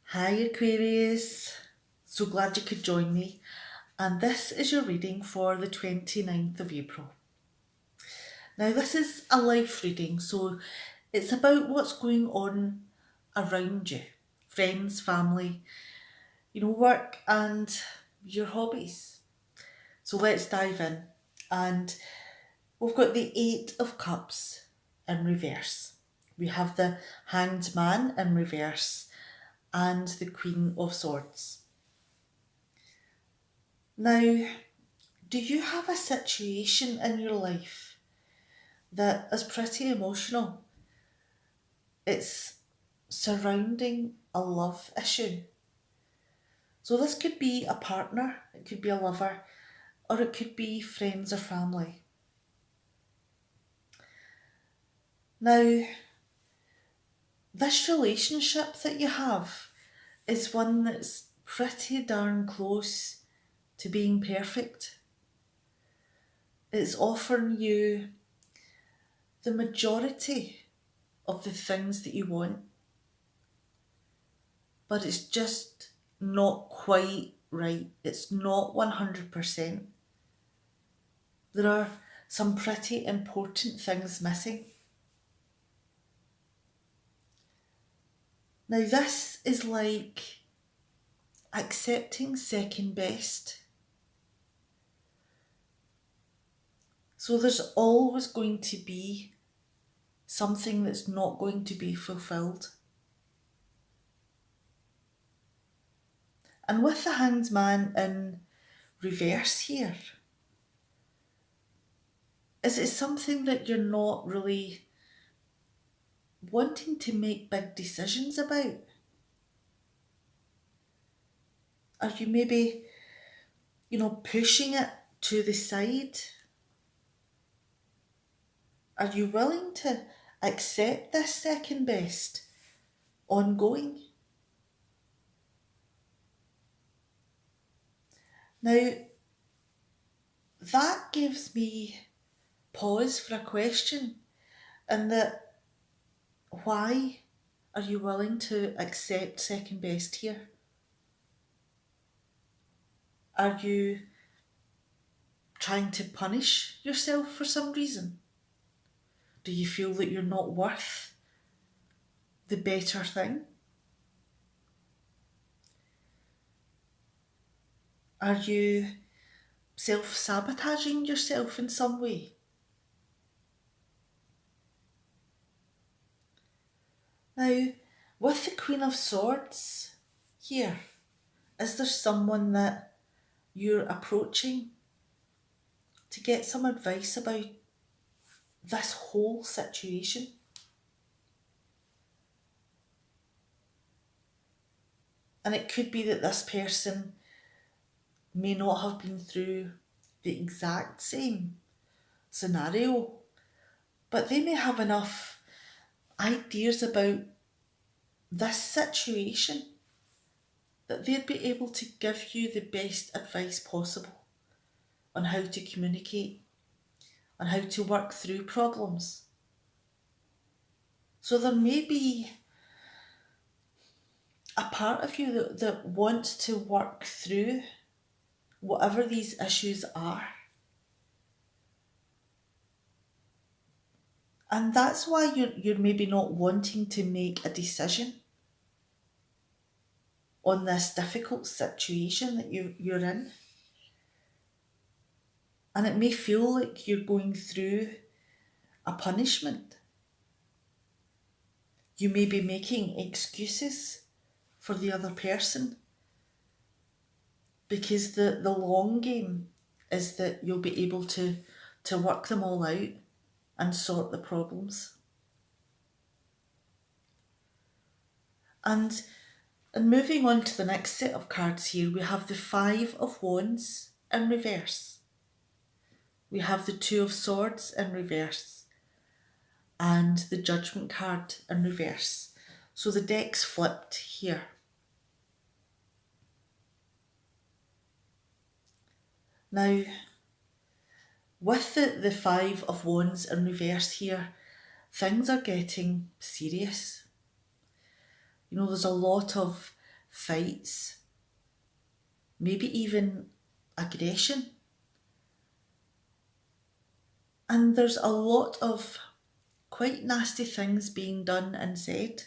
Hi Aquarius, so glad you could join me, and this is your reading for the 29th of April. Now this is a life reading, so it's about what's going on around you, friends, family, work and your hobbies. So let's dive in, and we've got the Eight of Cups in reverse. We have the Hanged Man in reverse and the Queen of Swords. Now, do you have a situation in your life that is pretty emotional? It's surrounding a love issue. So this could be a partner, it could be a lover, or it could be friends or family. Now, this relationship that you have is one that's pretty darn close to being perfect. It's offering you the majority of the things that you want, but it's just not quite right. It's not 100%. There are some pretty important things missing. Now, this is like accepting second best. So there's always going to be something that's not going to be fulfilled. And with the Hanged Man in reverse here, is it something that you're not really wanting to make big decisions about? Are you maybe, pushing it to the side? Are you willing to accept this second best ongoing? Now, that gives me pause for a question, and that why are you willing to accept second best here? Are you trying to punish yourself for some reason? Do you feel that you're not worth the better thing? Are you self-sabotaging yourself in some way? Now, with the Queen of Swords here, is there someone that you're approaching to get some advice about this whole situation? And it could be that this person may not have been through the exact same scenario, but they may have enough ideas about this situation that they'd be able to give you the best advice possible on how to communicate, on how to work through problems. So there may be a part of you that wants to work through whatever these issues are. And that's why you're maybe not wanting to make a decision on this difficult situation that you're in. And it may feel like you're going through a punishment. You may be making excuses for the other person because the long game is that you'll be able to work them all out and sort the problems. And moving on to the next set of cards here, we have the Five of Wands in reverse. We have the Two of Swords in reverse and the Judgment card in reverse. So the deck's flipped here. Now, with the Five of Wands in reverse here, things are getting serious. You know, there's a lot of fights, maybe even aggression. And there's a lot of quite nasty things being done and said.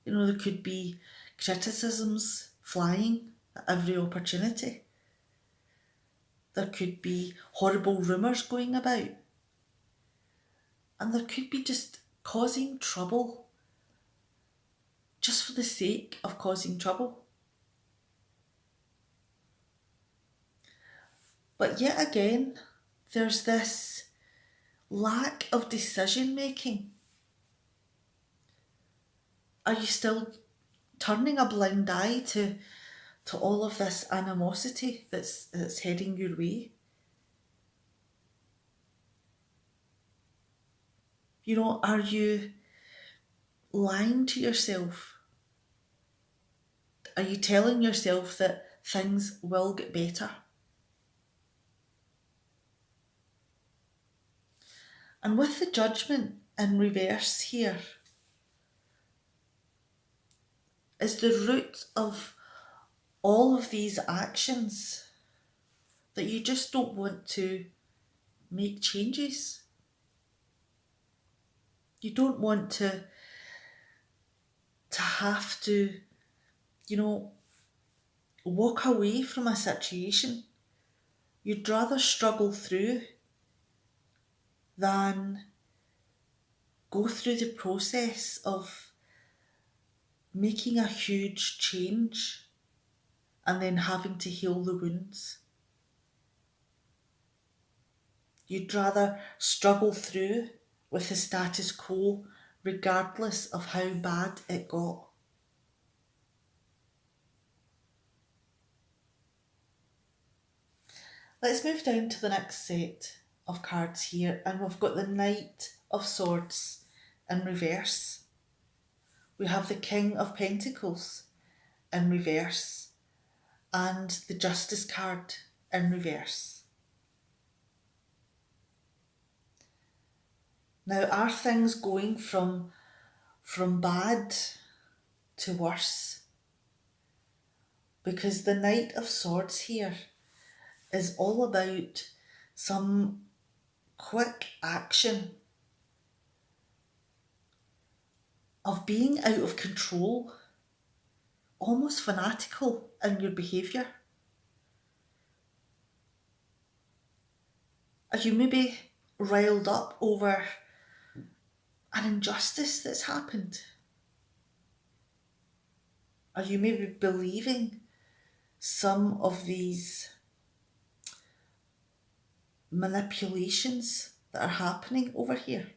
You know, there could be criticisms flying at every opportunity. There could be horrible rumours going about. And there could be just causing trouble just for the sake of causing trouble. But yet again, there's this lack of decision making. Are you still turning a blind eye to all of this animosity that's heading your way? You know, are you lying to yourself? Are you telling yourself that things will get better? And with the Judgment in reverse here is the root of all of these actions that you just don't want to make changes. You don't want to have to, you know, walk away from a situation. You'd rather struggle through than go through the process of making a huge change and then having to heal the wounds. You'd rather struggle through with the status quo regardless of how bad it got. Let's move down to the next set of cards here, and we've got the Knight of Swords in reverse. We have the King of Pentacles in reverse and the Justice card in reverse. Now, are things going from bad to worse? Because the Knight of Swords here is all about some quick action of being out of control, almost fanatical in your behaviour. Are you maybe riled up over an injustice that's happened? Are you maybe believing some of these manipulations that are happening over here?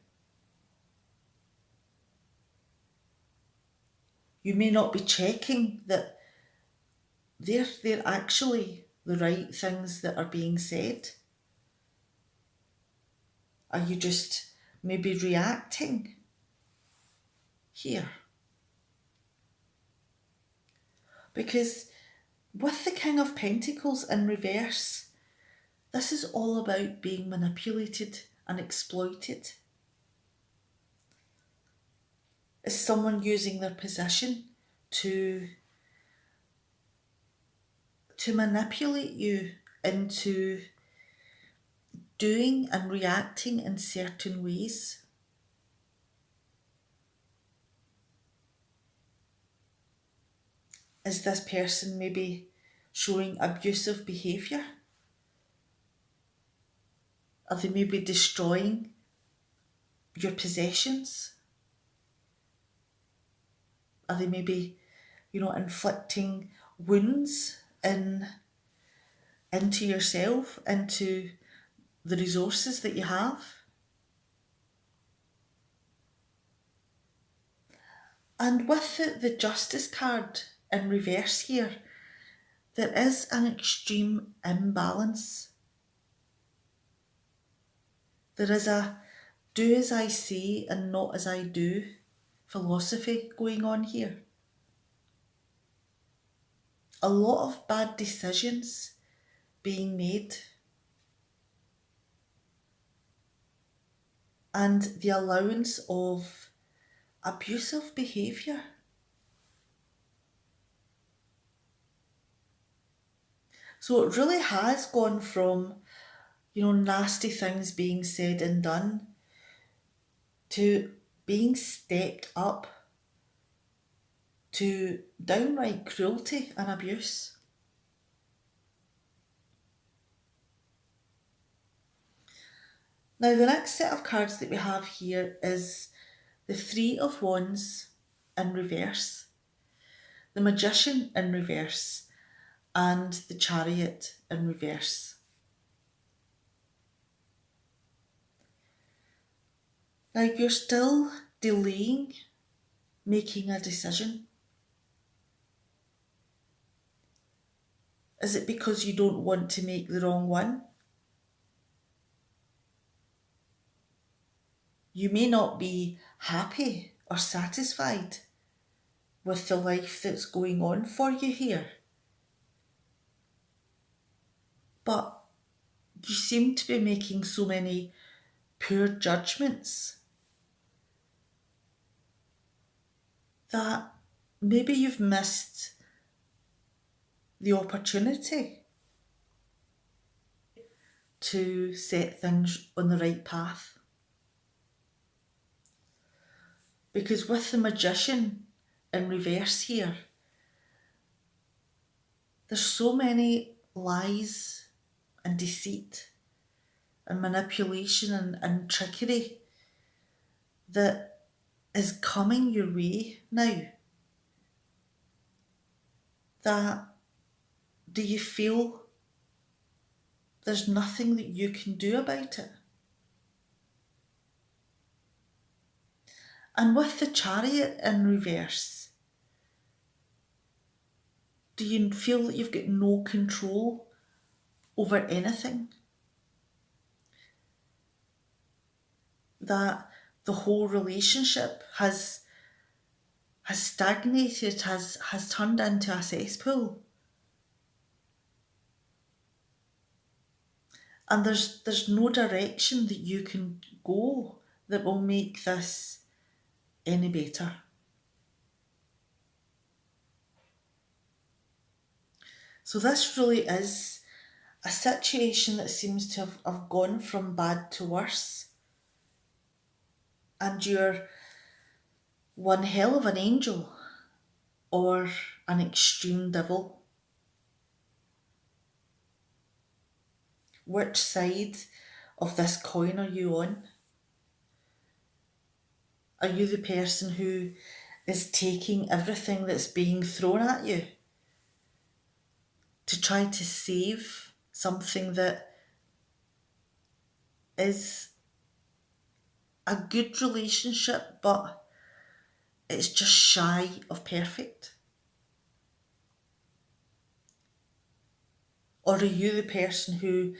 You may not be checking that they're actually the right things that are being said. Are you just maybe reacting here? Because with the King of Pentacles in reverse, this is all about being manipulated and exploited. Is someone using their position to manipulate you into doing and reacting in certain ways? Is this person maybe showing abusive behaviour? Are they maybe destroying your possessions? Are they maybe, inflicting wounds into yourself, into the resources that you have? And with the Justice card in reverse here, there is an extreme imbalance. There is a do as I say and not as I do philosophy going on here. A lot of bad decisions being made, and the allowance of abusive behaviour. So it really has gone from, nasty things being said and done to being stepped up to downright cruelty and abuse. Now, the next set of cards that we have here is the Three of Wands in reverse, the Magician in reverse, and the Chariot in reverse. Now, you're still delaying making a decision. Is it because you don't want to make the wrong one? You may not be happy or satisfied with the life that's going on for you here, but you seem to be making so many poor judgments that maybe you've missed the opportunity to set things on the right path. Because with the Magician in reverse here, there's so many lies and deceit and manipulation and trickery that is coming your way now. That do you feel there's nothing that you can do about it? And with the Chariot in reverse, do you feel that you've got no control over anything? That the whole relationship has stagnated, has turned into a cesspool? And there's no direction that you can go that will make this any better. So this really is a situation that seems to have gone from bad to worse. And you're one hell of an angel or an extreme devil. Which side of this coin are you on? Are you the person who is taking everything that's being thrown at you to try to save something that is a good relationship, but it's just shy of perfect? Or are you the person who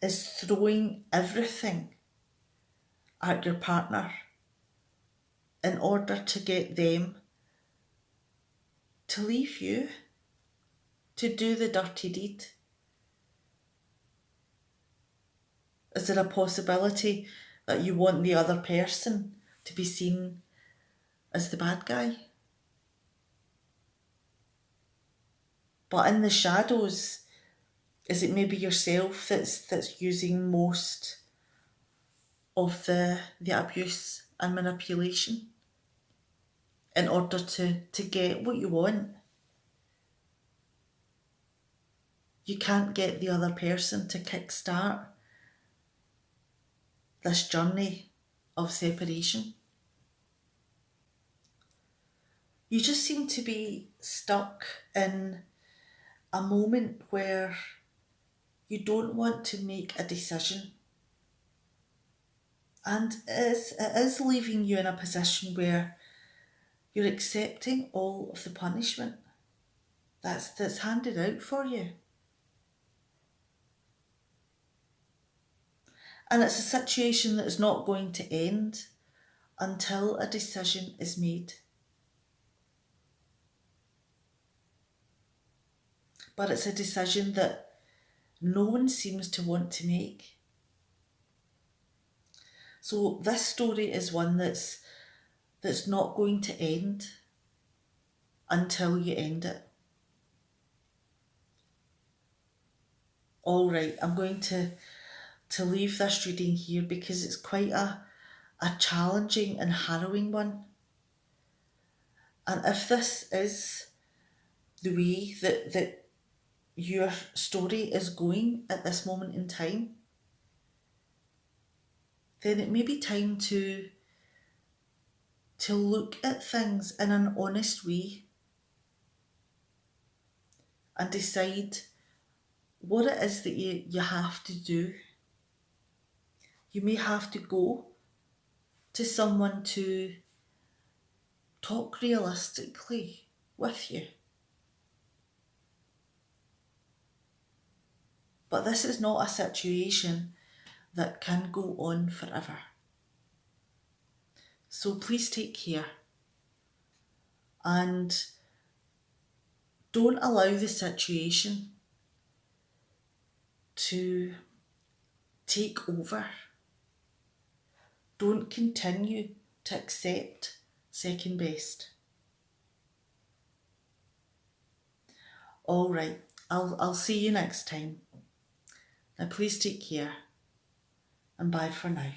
is throwing everything at your partner in order to get them to leave you, to do the dirty deed? Is there a possibility that you want the other person to be seen as the bad guy? But in the shadows, is it maybe yourself that's using most of the abuse and manipulation in order to get what you want? You can't get the other person to kickstart this journey of separation. You just seem to be stuck in a moment where you don't want to make a decision. And it is leaving you in a position where you're accepting all of the punishment that's handed out for you. And it's a situation that is not going to end until a decision is made. But it's a decision that no one seems to want to make. So this story is one that's not going to end until you end it. All right, I'm going to leave this reading here because it's quite a challenging and harrowing one. And if this is the way that your story is going at this moment in time, then it may be time to look at things in an honest way and decide what it is that you have to do. You may have to go to someone to talk realistically with you. But this is not a situation that can go on forever. So please take care and don't allow the situation to take over. Don't continue to accept second best. All right, I'll see you next time. Now please take care and bye for now.